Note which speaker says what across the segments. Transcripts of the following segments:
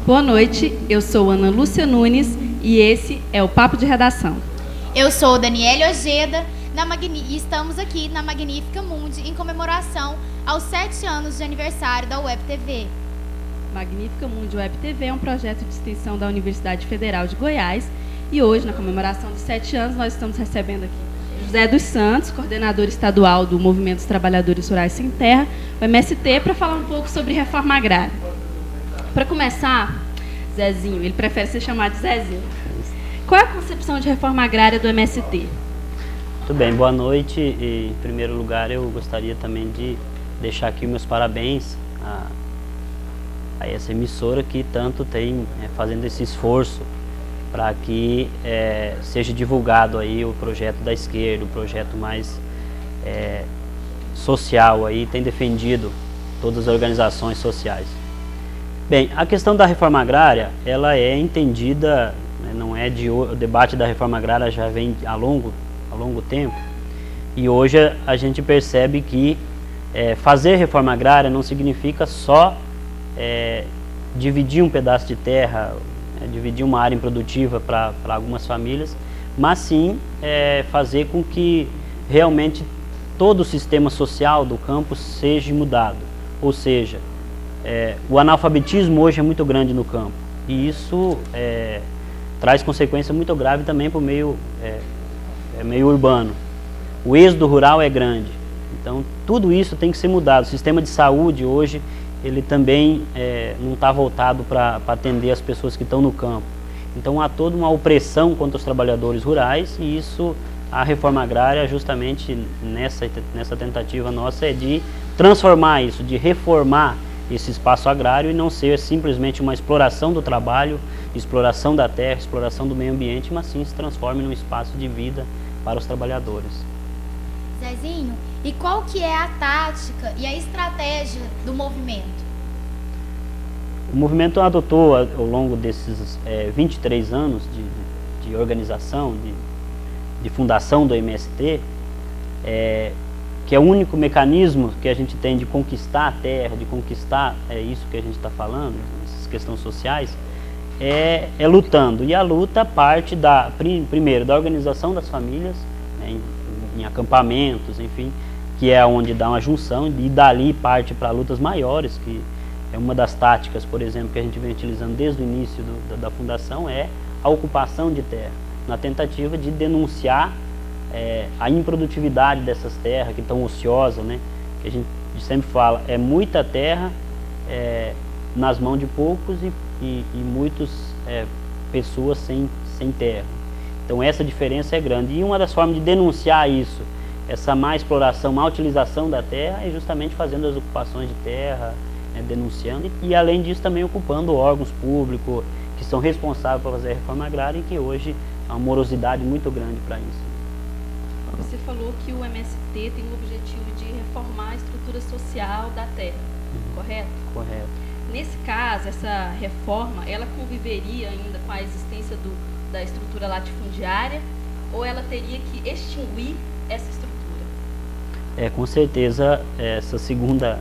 Speaker 1: Boa noite, eu sou Ana Lúcia Nunes e esse é o Papo de Redação.
Speaker 2: Eu sou Daniele Ojeda e estamos aqui na Magnífica Mundi em comemoração aos 7 anos de aniversário da Web TV.
Speaker 1: Magnífica Mundi Web TV é um projeto de extensão da Universidade Federal de Goiás e hoje, na comemoração dos 7 anos, nós estamos recebendo aqui José dos Santos, coordenador estadual do Movimento dos Trabalhadores Rurais Sem Terra, o MST, para falar um pouco sobre reforma agrária. Para começar, Zezinho, ele prefere ser chamado de Zezinho. Qual é a concepção de reforma agrária do MST?
Speaker 3: Muito bem, boa noite. E, em primeiro lugar, eu gostaria também de deixar aqui meus parabéns a essa emissora que tanto tem fazendo esse esforço para que seja divulgado aí o projeto da esquerda, o projeto mais social aí, tem defendido todas as organizações sociais. Bem, a questão da reforma agrária, ela é entendida, não é o debate da reforma agrária já vem a longo tempo, e hoje a gente percebe que fazer reforma agrária não significa só dividir um pedaço de terra, dividir uma área improdutiva para algumas famílias, mas sim fazer com que realmente todo o sistema social do campo seja mudado, ou seja, o analfabetismo hoje é muito grande no campo e isso traz consequência muito grave também para o meio urbano. O êxodo rural é grande, então tudo isso tem que ser mudado. O sistema de saúde hoje ele também não está voltado para atender as pessoas que estão no campo. Então há toda uma opressão contra os trabalhadores rurais e isso, a reforma agrária justamente nessa tentativa nossa é de transformar isso, de reformar esse espaço agrário e não ser simplesmente uma exploração do trabalho, exploração da terra, exploração do meio ambiente, mas sim se transforme num espaço de vida para os trabalhadores.
Speaker 2: Zezinho, e qual que é a tática e a estratégia do movimento?
Speaker 3: O movimento adotou ao longo desses 23 anos de organização, de fundação do MST, que é o único mecanismo que a gente tem de conquistar a terra, de conquistar isso que a gente está falando, essas questões sociais, é lutando. E a luta parte primeiro da organização das famílias, em acampamentos, enfim, que é onde dá uma junção, e dali parte para lutas maiores, que é uma das táticas, por exemplo, que a gente vem utilizando desde o início da fundação, é a ocupação de terra, na tentativa de denunciar a improdutividade dessas terras que estão ociosas, né? Que a gente sempre fala, é muita terra nas mãos de poucos e muitas pessoas sem terra. Então essa diferença é grande. E uma das formas de denunciar isso, essa má exploração, má utilização da terra, é justamente fazendo as ocupações de terra, denunciando e além disso também ocupando órgãos públicos que são responsáveis por fazer a reforma agrária e que hoje há uma morosidade muito grande para isso.
Speaker 1: Você falou que o MST tem o objetivo de reformar a estrutura social da terra, correto?
Speaker 3: Correto.
Speaker 1: Nesse caso, essa reforma, ela conviveria ainda com a existência da estrutura latifundiária ou ela teria que extinguir essa estrutura?
Speaker 3: Com certeza, essa segunda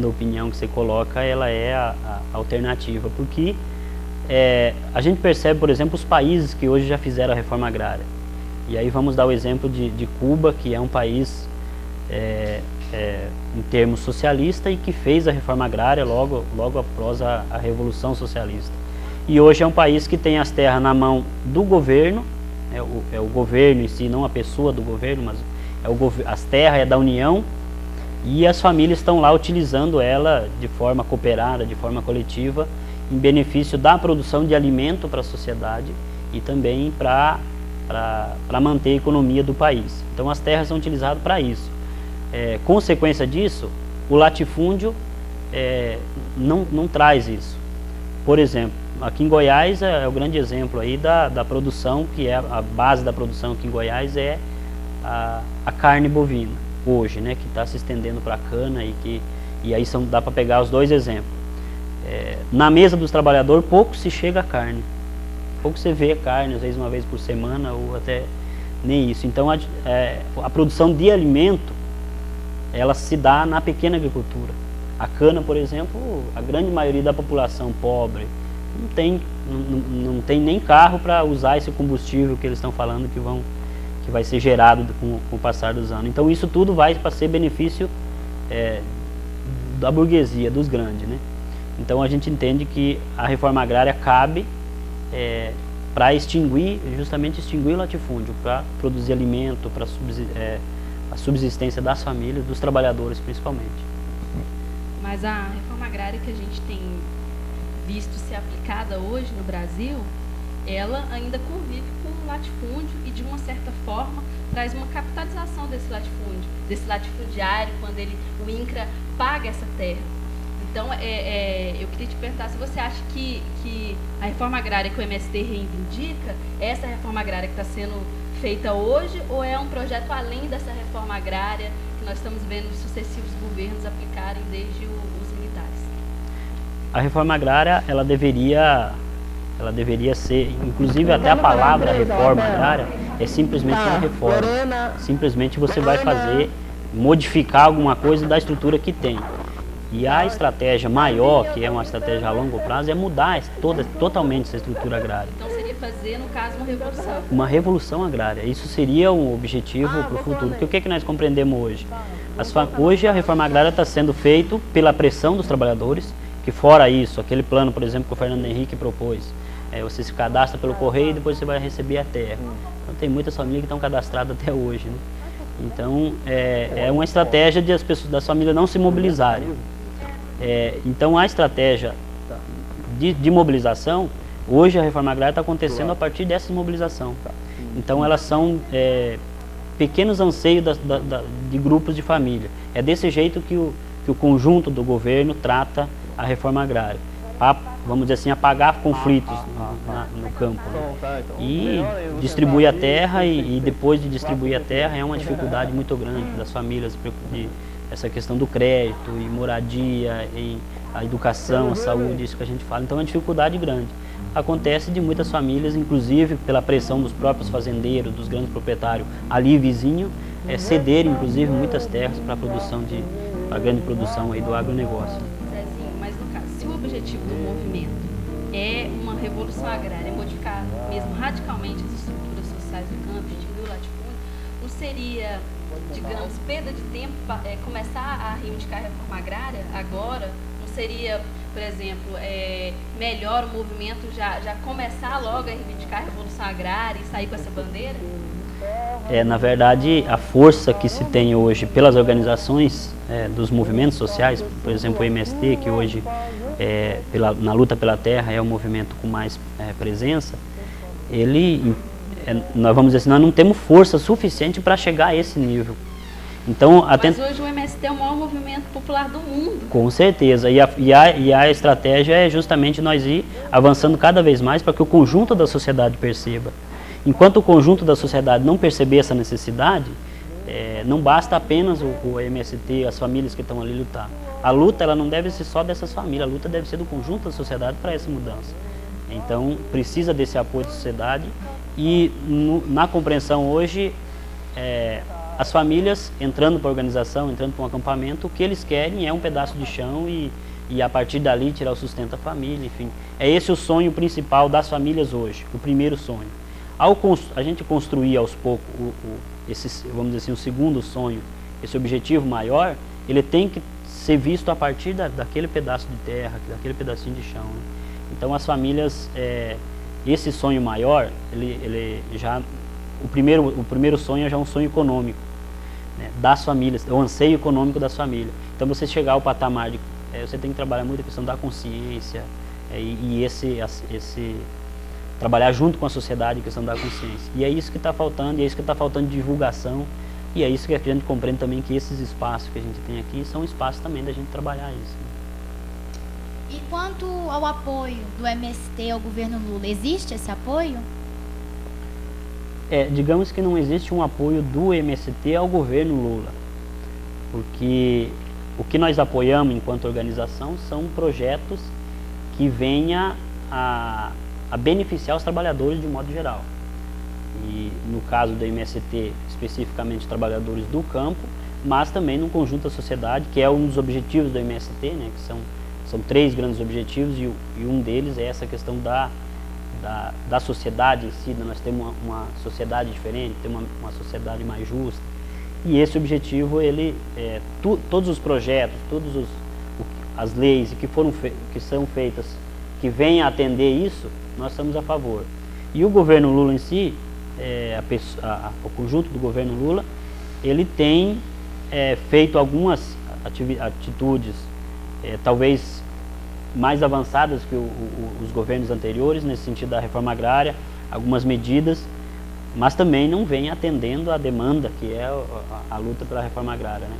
Speaker 3: opinião que você coloca, ela é a alternativa, porque a gente percebe, por exemplo, os países que hoje já fizeram a reforma agrária. E aí vamos dar o exemplo de Cuba, que é um país em termos socialista e que fez a reforma agrária logo após a Revolução Socialista. E hoje é um país que tem as terras na mão do governo, é o governo em si, não a pessoa do governo, mas as terras é da União e as famílias estão lá utilizando ela de forma cooperada, de forma coletiva, em benefício da produção de alimento para a sociedade e também para manter a economia do país. Então as terras são utilizadas para isso. Consequência disso, o latifúndio não traz isso. Por exemplo, aqui em Goiás é o grande exemplo aí da produção, que é a base da produção aqui em Goiás é a carne bovina, hoje, né, que está se estendendo para a cana e aí dá para pegar os dois exemplos. Na mesa dos trabalhadores pouco se chega a carne. Pouco você vê carne, às vezes uma vez por semana ou até nem isso. Então a produção de alimento ela se dá na pequena agricultura. A cana, por exemplo, a grande maioria da população pobre não tem nem carro para usar esse combustível que eles estão falando que vai ser gerado com o passar dos anos. Então isso tudo vai para ser benefício da burguesia, dos grandes, né? Então a gente entende que a reforma agrária cabe para justamente extinguir o latifúndio, para produzir alimento, para a subsistência das famílias, dos trabalhadores principalmente.
Speaker 1: Mas a reforma agrária que a gente tem visto ser aplicada hoje no Brasil, ela ainda convive com o latifúndio e, de uma certa forma, traz uma capitalização desse latifundiário, quando o INCRA paga essa terra. Então, eu queria te perguntar se você acha que a reforma agrária que o MST reivindica é essa reforma agrária que está sendo feita hoje, ou é um projeto além dessa reforma agrária que nós estamos vendo os sucessivos governos aplicarem desde os militares?
Speaker 3: A reforma agrária, ela deveria ser, inclusive até a palavra reforma agrária é simplesmente uma reforma. Simplesmente você vai modificar alguma coisa da estrutura que tem. E a estratégia maior, que é uma estratégia a longo prazo, é mudar totalmente essa estrutura agrária.
Speaker 1: Então seria fazer, no caso, uma revolução.
Speaker 3: Uma revolução agrária. Isso seria um objetivo para o futuro. Porque o que é que nós compreendemos hoje? Hoje a reforma agrária está sendo feita pela pressão dos trabalhadores, que fora isso, aquele plano, por exemplo, que o Fernando Henrique propôs, você se cadastra pelo correio e depois você vai receber a terra. Então tem muitas famílias que estão cadastradas até hoje, né? Então é uma estratégia das famílias não se mobilizarem. Então a estratégia de mobilização, hoje a reforma agrária está acontecendo a partir dessa mobilização. Então elas são pequenos anseios de grupos de família. É desse jeito que o conjunto do governo trata a reforma agrária. Vamos dizer assim, apagar conflitos no campo, né? E distribuir a terra, e depois de distribuir a terra é uma dificuldade muito grande das famílias, essa questão do crédito, e moradia, e a educação, a saúde, isso que a gente fala. Então é uma dificuldade grande. Acontece de muitas famílias, inclusive pela pressão dos próprios fazendeiros, dos grandes proprietários ali vizinho, cederem inclusive muitas terras para a grande produção aí do agronegócio.
Speaker 1: Zezinho, mas no caso, se o objetivo do movimento é uma revolução agrária, modificar mesmo radicalmente as estruturas sociais do campo, extinguir o latifúndio, não seria, digamos, perda de tempo começar a reivindicar a reforma agrária agora? Não seria, por exemplo, melhor o movimento já começar logo a reivindicar a revolução agrária e sair com essa bandeira?
Speaker 3: Na verdade, a força que se tem hoje pelas organizações dos movimentos sociais, por exemplo, o MST, que hoje na luta pela terra é o movimento com mais presença, nós vamos dizer assim, nós não temos força suficiente para chegar a esse nível. Então,
Speaker 1: mas hoje o MST é o maior movimento popular do mundo.
Speaker 3: Com certeza, e a estratégia é justamente nós ir avançando cada vez mais para que o conjunto da sociedade perceba. Enquanto o conjunto da sociedade não perceber essa necessidade, não basta apenas o MST, as famílias que estão ali lutar. A luta ela não deve ser só dessas famílias, a luta deve ser do conjunto da sociedade para essa mudança. Então precisa desse apoio da sociedade, e na compreensão hoje, as famílias entrando para a organização, entrando para um acampamento, o que eles querem é um pedaço de chão e a partir dali tirar o sustento da família, enfim. É esse o sonho principal das famílias hoje, o primeiro sonho. A gente construir aos poucos vamos dizer assim, o segundo sonho, esse objetivo maior, ele tem que ser visto a partir daquele pedaço de terra, daquele pedacinho de chão, né? Então as famílias, esse sonho maior, o primeiro sonho é já um sonho econômico, né, das famílias, o anseio econômico das famílias. Então você chegar ao patamar você tem que trabalhar muito a questão da consciência, e trabalhar junto com a sociedade a questão da consciência. E é isso que está faltando, e é isso que está faltando de divulgação, e é isso que a gente compreende também, que esses espaços que a gente tem aqui são espaços também da gente trabalhar isso.
Speaker 2: E quanto ao apoio do MST ao governo Lula, existe esse apoio?
Speaker 3: Digamos que não existe um apoio do MST ao governo Lula, porque o que nós apoiamos enquanto organização são projetos que venham a beneficiar os trabalhadores de modo geral. E no caso do MST, especificamente os trabalhadores do campo, mas também num conjunto da sociedade, que é um dos objetivos do MST, né, que são 3 grandes objetivos, e um deles é essa questão da sociedade em si, né? Nós temos uma sociedade diferente, temos uma sociedade mais justa, e esse objetivo, ele, todos os projetos, as leis que são feitas, que venham a atender isso, nós estamos a favor. E o governo Lula em si, o conjunto do governo Lula, ele tem feito algumas atitudes, talvez mais avançadas que os governos anteriores, nesse sentido da reforma agrária, algumas medidas, mas também não vem atendendo a demanda, que é a luta pela reforma agrária, né?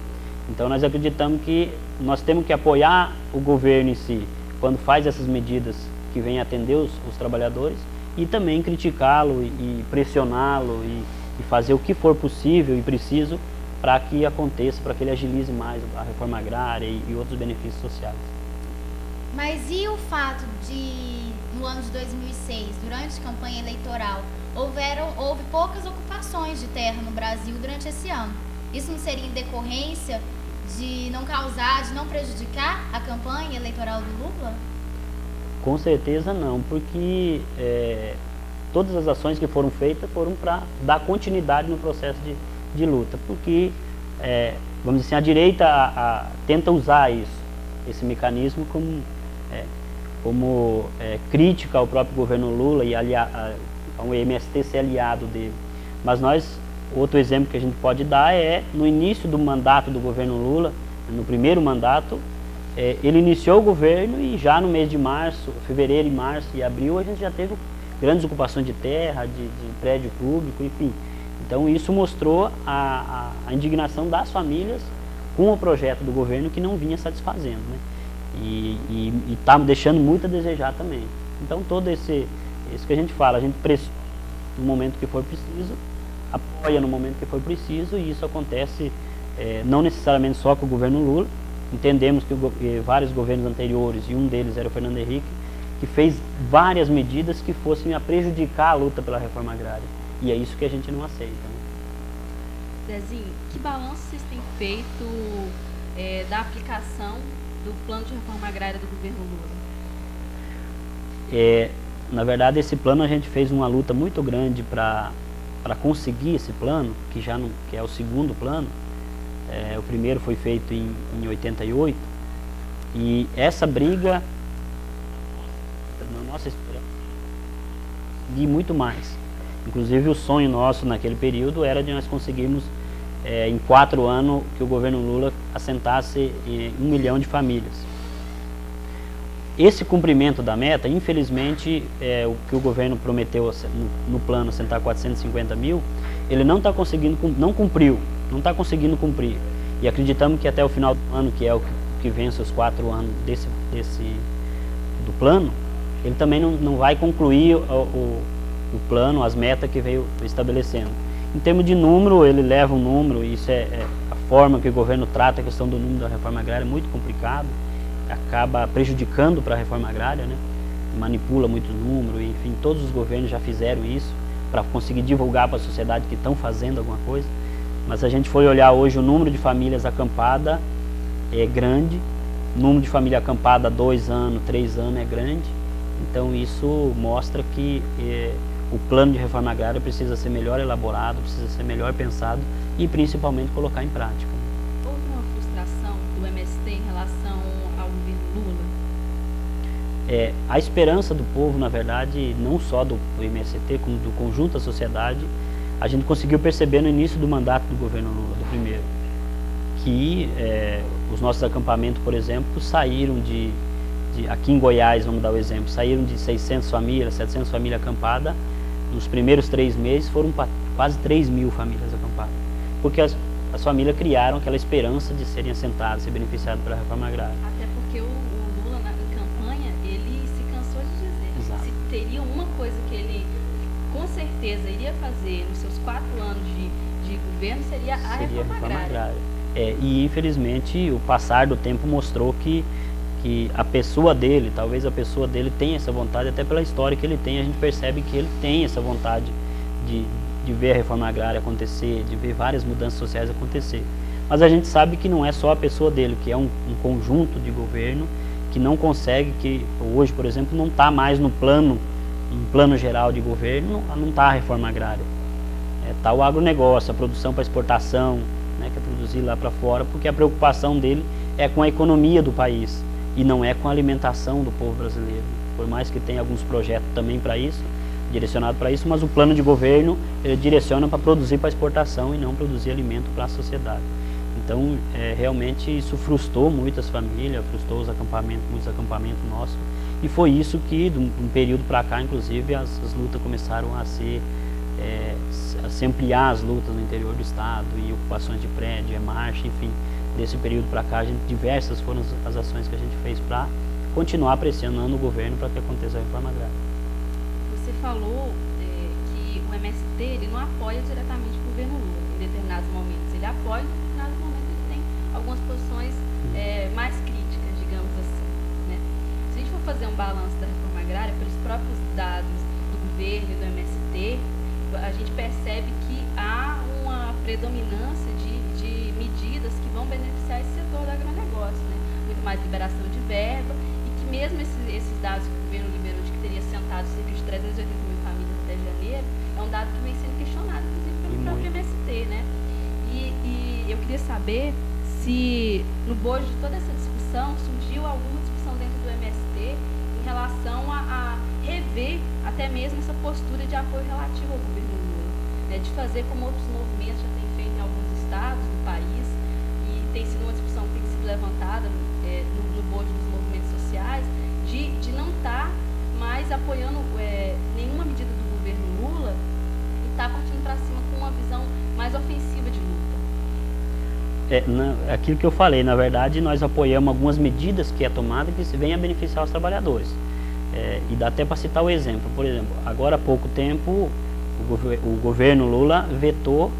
Speaker 3: Então nós acreditamos que nós temos que apoiar o governo em si, quando faz essas medidas que vêm atender os trabalhadores, e também criticá-lo e pressioná-lo e fazer o que for possível e preciso para que aconteça, para que ele agilize mais a reforma agrária e outros benefícios sociais.
Speaker 2: Mas e o fato de, no ano de 2006, durante a campanha eleitoral, houve poucas ocupações de terra no Brasil durante esse ano? Isso não seria em decorrência de não causar, de não prejudicar a campanha eleitoral do Lula?
Speaker 3: Com certeza não, porque todas as ações que foram feitas foram para dar continuidade no processo de luta, porque, vamos dizer assim, a direita tenta usar esse mecanismo como crítica ao próprio governo Lula e ao MST ser aliado dele. Mas outro exemplo que a gente pode dar é no início do mandato do governo Lula, no primeiro mandato, ele iniciou o governo e já no mês de março, fevereiro e março e abril, a gente já teve grandes ocupações de terra, de prédio público, enfim. Então isso mostrou a indignação das famílias com o projeto do governo que não vinha satisfazendo, né? E está deixando muito a desejar também. Então todo isso que a gente fala, a gente pressiona no momento que for preciso, apoia no momento que for preciso, e isso acontece não necessariamente só com o governo Lula. Entendemos que vários governos anteriores, e um deles era o Fernando Henrique, que fez várias medidas que fossem a prejudicar a luta pela reforma agrária. E é isso que a gente não aceita, né?
Speaker 1: Zezinho, que balanço vocês têm feito da aplicação do plano de reforma agrária do governo Lula?
Speaker 3: Na verdade, esse plano a gente fez uma luta muito grande para conseguir esse plano, que é o segundo plano. O primeiro foi feito em 88, e essa briga, na nossa esperança, de muito mais. Inclusive o sonho nosso naquele período era de nós conseguirmos, em 4 anos, que o governo Lula assentasse 1 milhão de famílias. Esse cumprimento da meta, infelizmente, o que o governo prometeu no plano, assentar 450 mil, ele não está conseguindo, não está conseguindo cumprir. E acreditamos que até o final do ano, que é o que vence os 4 anos do plano, ele também não vai concluir o plano, as metas que veio estabelecendo. Em termos de número, ele leva um número, e isso é a forma que o governo trata a questão do número da reforma agrária, é muito complicado, acaba prejudicando para a reforma agrária, né? Manipula muito número, enfim, todos os governos já fizeram isso para conseguir divulgar para a sociedade que estão fazendo alguma coisa. Mas a gente foi olhar hoje, o número de famílias acampadas é grande, o número de família acampada há 2 anos, 3 anos é grande. Então isso mostra que o plano de reforma agrária precisa ser melhor elaborado, precisa ser melhor pensado e principalmente colocar em prática.
Speaker 1: Houve uma frustração do MST em relação ao governo Lula?
Speaker 3: A esperança do povo, na verdade, não só do MST, como do conjunto da sociedade, a gente conseguiu perceber no início do mandato do governo Lula, do primeiro, que os nossos acampamentos, por exemplo, saíram aqui em Goiás, vamos dar o exemplo, saíram de 600 famílias, 700 famílias acampadas, nos primeiros 3 meses foram quase 3 mil famílias acampadas, porque as famílias criaram aquela esperança de serem assentadas, ser beneficiadas pela reforma agrária.
Speaker 1: Até porque o Lula, em campanha, ele se cansou de dizer.
Speaker 3: Exato.
Speaker 1: Se teria uma coisa que ele, com certeza, iria fazer nos seus 4 anos de governo, seria a reforma agrária.
Speaker 3: E, infelizmente, o passar do tempo mostrou que a pessoa dele, talvez a pessoa dele tenha essa vontade, até pela história que ele tem, a gente percebe que ele tem essa vontade de ver a reforma agrária acontecer, de ver várias mudanças sociais acontecer. mas a gente sabe que não é só a pessoa dele, que é um conjunto de governo que não consegue, que hoje, por exemplo, não está mais no plano geral de governo, não está a reforma agrária. Está o agronegócio, a produção para exportação, né, que é produzir lá para fora, porque a preocupação dele é com a economia do país e não é com a alimentação do povo brasileiro. Por mais que tenha alguns projetos também para isso, direcionado para isso, mas o plano de governo ele direciona para produzir para exportação e não produzir alimento para a sociedade. Então, realmente isso frustrou muitas famílias, frustrou os acampamentos, muitos acampamentos nossos, e foi isso que, de um período para cá, inclusive, as lutas começaram a se ampliar, as lutas no interior do estado, e ocupações de prédio, marcha, enfim. Desse período para cá, diversas foram as ações que a gente fez para continuar pressionando o governo para que aconteça a reforma agrária.
Speaker 1: Você falou que o MST ele não apoia diretamente o governo Lula em determinados momentos. Ele apoia, em determinados momentos ele tem algumas posições mais críticas, digamos assim, né? Se a gente for fazer um balanço da reforma agrária, pelos próprios dados do governo e do MST, a gente percebe que há uma predominância de medidas que vão beneficiar esse setor do agronegócio, né? Muito mais liberação de verba, e que mesmo esses dados que o governo liberou de que teria sentado cerca de 380 mil famílias até janeiro, é um dado que vem sendo questionado, inclusive, pelo próprio MST, né? E eu queria saber se, no bojo de toda essa discussão, surgiu alguma discussão dentro do MST em relação a rever até mesmo essa postura de apoio relativo ao governo Lula, né? De fazer como outros movimentos já têm feito em alguns estados do país, e tem sido uma discussão que tem sido levantada no bojo dos movimentos sociais, de não estar mais apoiando nenhuma medida do governo Lula e estar partindo para cima com uma visão mais ofensiva de luta.
Speaker 3: Aquilo que eu falei, na verdade, nós apoiamos algumas medidas que é tomada que se vem a beneficiar os trabalhadores. E dá até para citar o exemplo. Por exemplo, agora há pouco tempo, o governo Lula vetou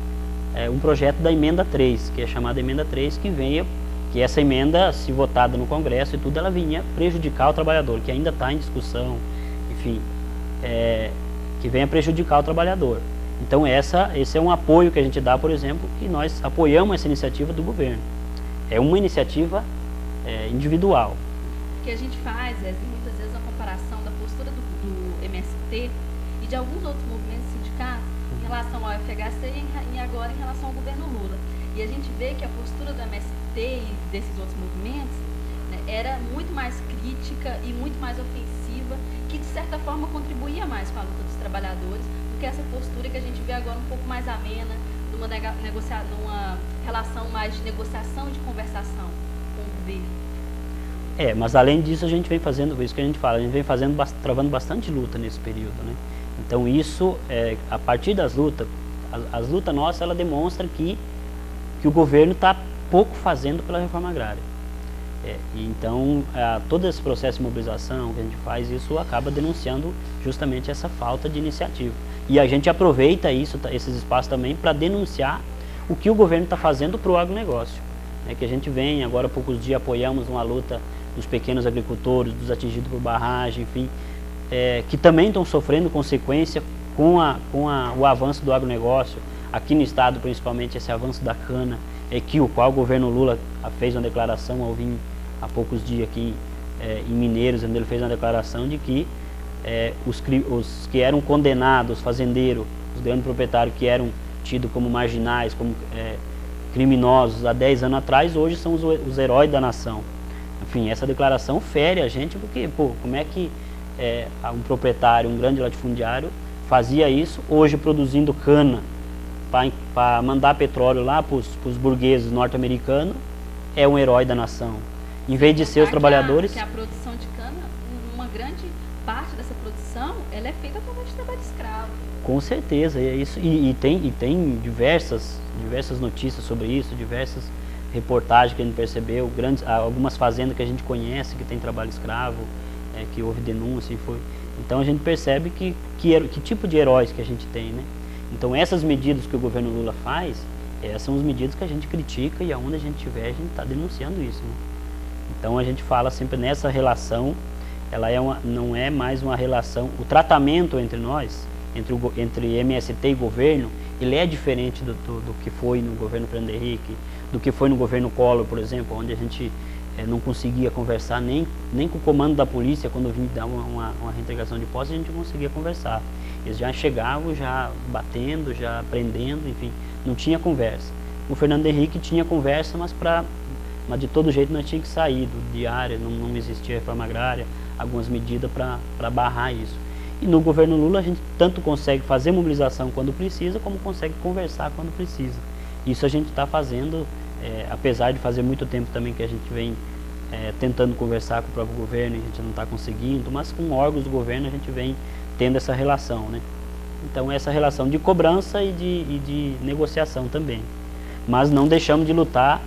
Speaker 3: um projeto da emenda 3, que é chamada emenda 3, que essa emenda, se votada no Congresso e tudo, ela vinha prejudicar o trabalhador, que ainda está em discussão, enfim, que venha prejudicar o trabalhador. Então esse é um apoio que a gente dá, por exemplo, que nós apoiamos essa iniciativa do governo. É uma iniciativa individual.
Speaker 1: O que a gente faz muitas vezes a comparação da postura do MST e de alguns outros movimentos sindicatos em relação ao FHC e agora em relação ao governo Lula. E a gente vê que a postura do MST e desses outros movimentos, né, era muito mais crítica e muito mais ofensiva, que de certa forma contribuía mais com a luta dos trabalhadores do que essa postura que a gente vê agora um pouco mais amena, numa relação mais de negociação e de conversação com o governo.
Speaker 3: Mas além disso a gente vem fazendo, isso que a gente fala, a gente vem travando bastante luta nesse período, né? Então isso, a partir das lutas, as lutas nossas, ela demonstra que o governo está pouco fazendo pela reforma agrária. Então, todo esse processo de mobilização que a gente faz, isso acaba denunciando justamente essa falta de iniciativa. E a gente aproveita esses espaços também para denunciar o que o governo está fazendo para o agronegócio. Que a gente vem, agora há poucos dias apoiamos uma luta dos pequenos agricultores, dos atingidos por barragem, enfim, que também estão sofrendo consequência com o avanço do agronegócio, aqui no estado principalmente esse avanço da cana, o qual o governo Lula fez uma declaração, ao vir há poucos dias aqui em Mineiros, onde ele fez uma declaração de que os que eram condenados, os fazendeiros, os grandes proprietários que eram tidos como marginais, como criminosos há 10 anos atrás, hoje são os heróis da nação. Enfim, essa declaração fere a gente, porque, como é que um proprietário, um grande latifundiário, fazia isso, hoje produzindo cana para mandar petróleo lá para os burgueses norte-americanos, é um herói da nação. Em vez de ser os trabalhadores...
Speaker 1: Que a produção de cana, uma grande parte dessa produção, ela é feita através de trabalho escravo.
Speaker 3: Com certeza, é isso. E tem diversas notícias sobre isso, diversas reportagens que a gente percebeu, algumas fazendas que a gente conhece que tem trabalho escravo, que houve denúncia. Então a gente percebe que tipo de heróis que a gente tem, né? Então essas medidas que o governo Lula faz, essas são as medidas que a gente critica, e aonde a gente tiver, a gente está denunciando isso, né? Então a gente fala sempre nessa relação, ela não é mais uma relação, o tratamento entre nós, entre MST e governo, ele é diferente do que foi no governo Fernando Henrique, do que foi no governo Collor, por exemplo, onde a gente não conseguia conversar nem com o comando da polícia. Quando vinha dar uma reintegração de posse, a gente não conseguia conversar. Eles já chegavam já batendo, já prendendo, enfim, não tinha conversa. O Fernando Henrique tinha conversa, mas de todo jeito nós tínhamos que sair do diário, não existia reforma agrária, algumas medidas para barrar isso. E no governo Lula a gente tanto consegue fazer mobilização quando precisa, como consegue conversar quando precisa. Isso a gente está fazendo, apesar de fazer muito tempo também que a gente vem tentando conversar com o próprio governo e a gente não está conseguindo, mas com órgãos do governo a gente vem tendo essa relação, né? Então essa relação de cobrança e de negociação também. Mas não deixamos de lutar,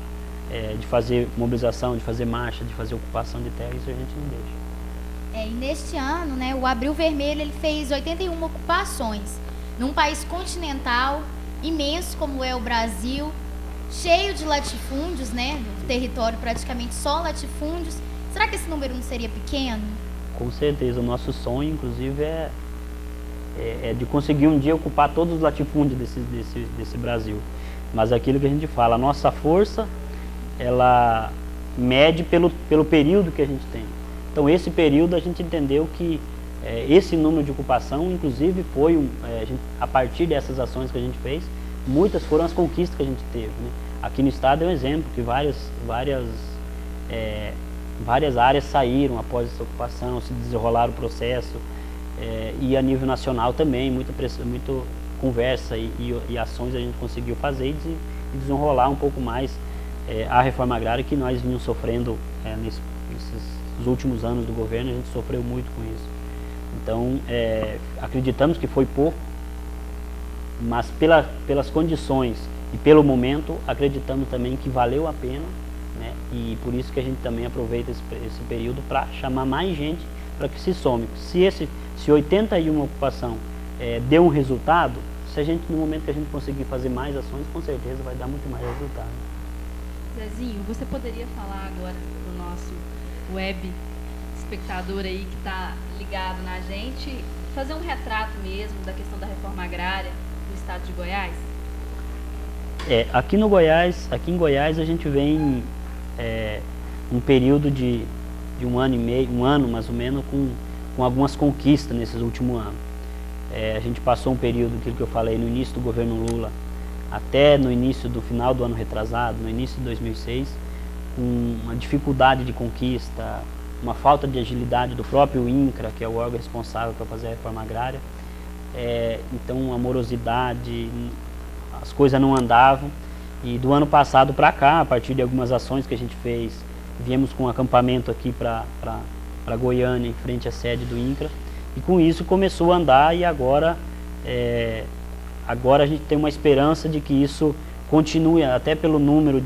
Speaker 3: de fazer mobilização, de fazer marcha, de fazer ocupação de terra, isso a gente não deixa.
Speaker 2: E neste ano, né, o Abril Vermelho ele fez 81 ocupações, num país continental, imenso como é o Brasil, cheio de latifúndios, né, no território praticamente só latifúndios. Será que esse número não seria pequeno?
Speaker 3: Com certeza, o nosso sonho, inclusive, é de conseguir um dia ocupar todos os latifúndios desse Brasil. Mas aquilo que a gente fala, a nossa força, ela mede pelo período que a gente tem. Então esse período a gente entendeu que esse número de ocupação, inclusive, foi, a partir dessas ações que a gente fez, muitas foram as conquistas que a gente teve, né? Aqui no estado é um exemplo, que várias áreas saíram após essa ocupação, se desenrolaram o processo, e a nível nacional também, muita conversa e ações a gente conseguiu fazer e desenrolar um pouco mais a reforma agrária que nós vínhamos sofrendo nesses últimos anos do governo. A gente sofreu muito com isso. Então, acreditamos que foi pouco, mas pelas condições e pelo momento, acreditamos também que valeu a pena, né? E por isso que a gente também aproveita esse período para chamar mais gente para que se some. Se 81 ocupação deu um resultado, se a gente, no momento que a gente conseguir fazer mais ações, com certeza vai dar muito mais resultado.
Speaker 1: Zezinho, você poderia falar agora para o nosso web espectador aí que está ligado na gente, fazer um retrato mesmo da questão da reforma agrária no estado de Goiás?
Speaker 3: Aqui em Goiás a gente vem um período de um ano e meio, um ano mais ou menos, com algumas conquistas nesses últimos anos. A gente passou um período, aquilo que eu falei, no início do governo Lula, até no início do final do ano retrasado, no início de 2006, com uma dificuldade de conquista, uma falta de agilidade do próprio INCRA, que é o órgão responsável para fazer a reforma agrária. Então, uma morosidade, as coisas não andavam. E do ano passado para cá, a partir de algumas ações que a gente fez, viemos com um acampamento aqui para Goiânia, em frente à sede do INCRA, e com isso começou a andar. E agora a gente tem uma esperança de que isso continue, até pelo número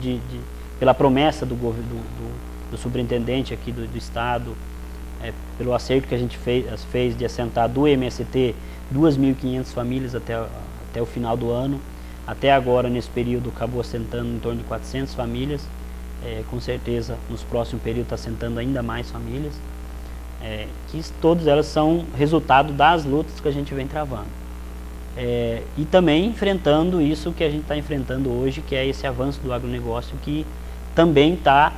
Speaker 3: pela promessa do superintendente aqui do estado, pelo acerto que a gente fez de assentar do MST 2.500 famílias até o final do ano. Até agora, nesse período, acabou assentando em torno de 400 famílias. Com certeza, nos próximos períodos, está assentando ainda mais famílias. Que todas elas são resultado das lutas que a gente vem travando. E também enfrentando isso que a gente está enfrentando hoje, que é esse avanço do agronegócio, que também está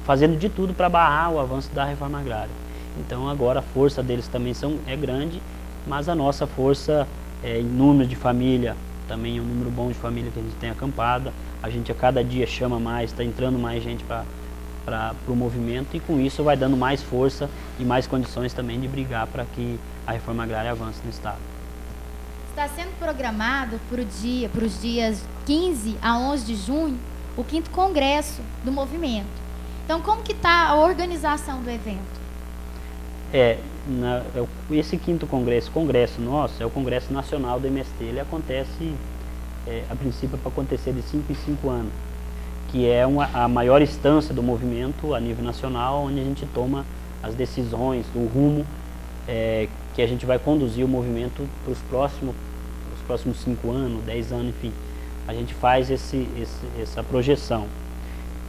Speaker 3: fazendo de tudo para barrar o avanço da reforma agrária. Então agora a força deles também é grande, mas a nossa força em número de família, também é um número bom de família que a gente tem acampada. A gente a cada dia chama mais, está entrando mais gente para o movimento, e com isso vai dando mais força e mais condições também de brigar para que a reforma agrária avance no estado.
Speaker 2: Está sendo programado para os dias 15 a 11 de junho o 5º Congresso do Movimento. Então, como que está a organização do evento?
Speaker 3: Esse 5º congresso nosso é o Congresso Nacional do MST. Ele acontece, a princípio, para acontecer de 5 em 5 anos, que é a maior instância do movimento a nível nacional, onde a gente toma as decisões, o rumo que a gente vai conduzir o movimento para os próximos 5 anos, 10 anos, enfim. A gente faz essa projeção.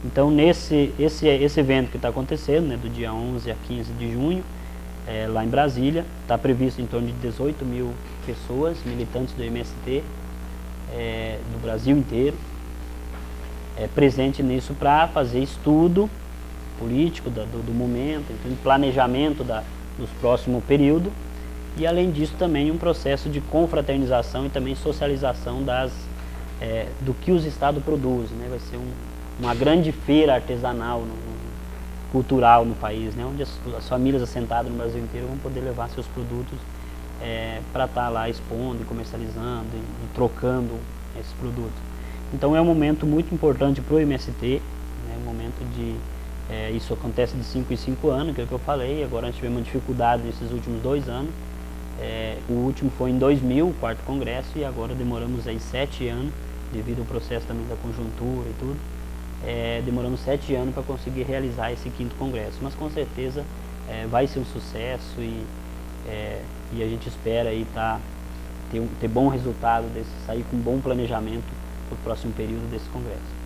Speaker 3: Então, esse evento que está acontecendo, né, do dia 11 a 15 de junho, lá em Brasília, está previsto em torno de 18 mil pessoas, militantes do MST, do Brasil inteiro, presente nisso para fazer estudo político do momento, planejamento dos próximos períodos, e além disso também um processo de confraternização e também socialização do que os estados produzem, né? Vai ser uma grande feira artesanal, cultural no país, né? Onde as famílias assentadas no Brasil inteiro vão poder levar seus produtos para estar lá expondo, comercializando e trocando esses produtos. Então é um momento muito importante para o MST, né? Um momento isso acontece de 5 em 5 anos, que é o que eu falei. Agora nós tivemos uma dificuldade nesses últimos 2 anos. O último foi em 2000, o 4º congresso, e agora demoramos aí 7 anos, devido ao processo também da conjuntura e tudo. Demoramos 7 anos para conseguir realizar esse 5º congresso, mas com certeza vai ser um sucesso e a gente espera aí ter bom resultado, sair com bom planejamento para o próximo período desse congresso.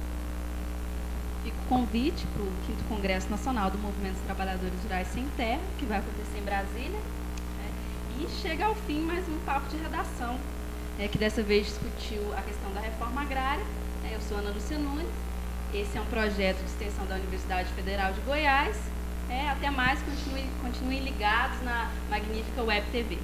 Speaker 1: Fica o convite para o 5º Congresso Nacional do Movimento dos Trabalhadores Rurais Sem Terra, que vai acontecer em Brasília. E chega ao fim mais um papo de redação, que dessa vez discutiu a questão da reforma agrária. Eu sou Ana Lúcia Nunes, esse é um projeto de extensão da Universidade Federal de Goiás. Até mais, continuem ligados na magnífica Web TV.